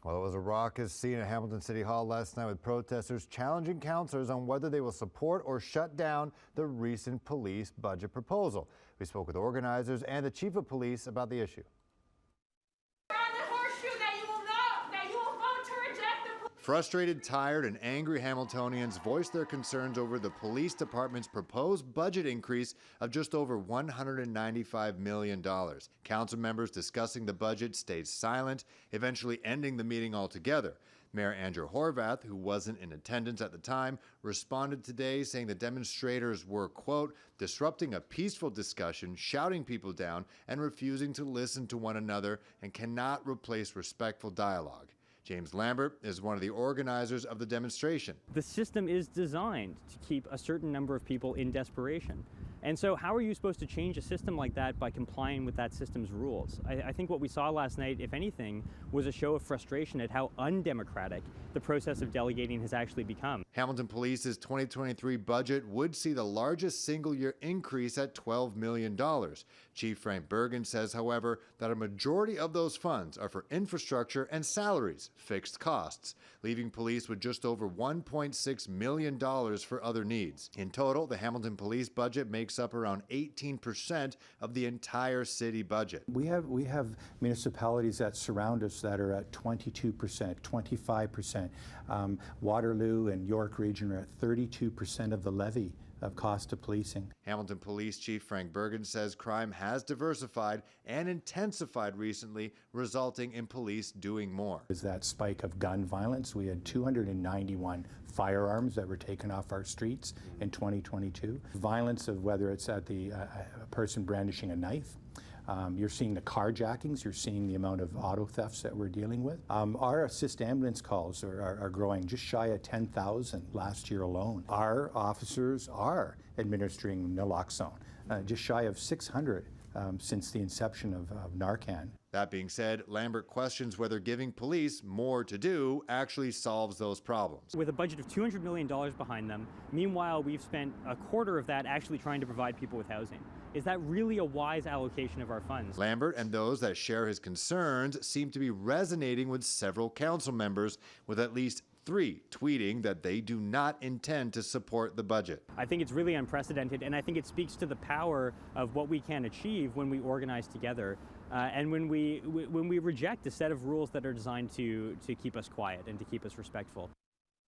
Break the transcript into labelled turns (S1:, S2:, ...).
S1: Well, it was a raucous scene at Hamilton City Hall last night with protesters challenging councillors on whether they will support or shut down the recent police budget proposal. We spoke with organizers and the chief of police about the issue. Frustrated, tired, and angry Hamiltonians voiced their concerns over the police department's proposed budget increase of just over $195 million. Council members discussing the budget stayed silent, eventually ending the meeting altogether. Mayor Andrea Horwath, who wasn't in attendance at the time, responded today saying the demonstrators were, quote, disrupting a peaceful discussion, shouting people down, and refusing to listen to one another, and cannot replace respectful dialogue. James Lambert is one of the organizers of the demonstration.
S2: The system is designed to keep a certain number of people in desperation. And so how are you supposed to change a system like that by complying with that system's rules? I think what we saw last night, if anything, was a show of frustration at how undemocratic the process of delegating has actually become.
S1: Hamilton Police's 2023 budget would see the largest single-year increase at $12 million. Chief Frank Bergen says, however, that a majority of those funds are for infrastructure and salaries, fixed costs, leaving police with just over $1.6 million for other needs. In total, the Hamilton Police budget makes up around 18% of the entire city budget.
S3: We have municipalities that surround us that are at 22%, 25%. Waterloo and York region are at 32% of the levy of cost of policing.
S1: Hamilton Police Chief Frank Bergen says crime has diversified and intensified recently, resulting in police doing more.
S3: Is that spike of gun violence? We had 291 firearms that were taken off our streets in 2022. Violence of whether it's at the person brandishing a knife. You're seeing the carjackings, you're seeing the amount of auto thefts that we're dealing with. Our assist ambulance calls are growing just shy of 10,000 last year alone. Our officers are administering naloxone, just shy of 600 since the inception of Narcan.
S1: That being said, Lambert questions whether giving police more to do actually solves those problems.
S2: With a budget of $200 million behind them, meanwhile, we've spent a quarter of that actually trying to provide people with housing. Is that really a wise allocation of our funds?
S1: Lambert and those that share his concerns seem to be resonating with several council members, with at least 3 tweeting that they do not intend to support the budget.
S2: I think it's really unprecedented, and I think it speaks to the power of what we can achieve when we organize together and when we reject a set of rules that are designed to keep us quiet and to keep us respectful.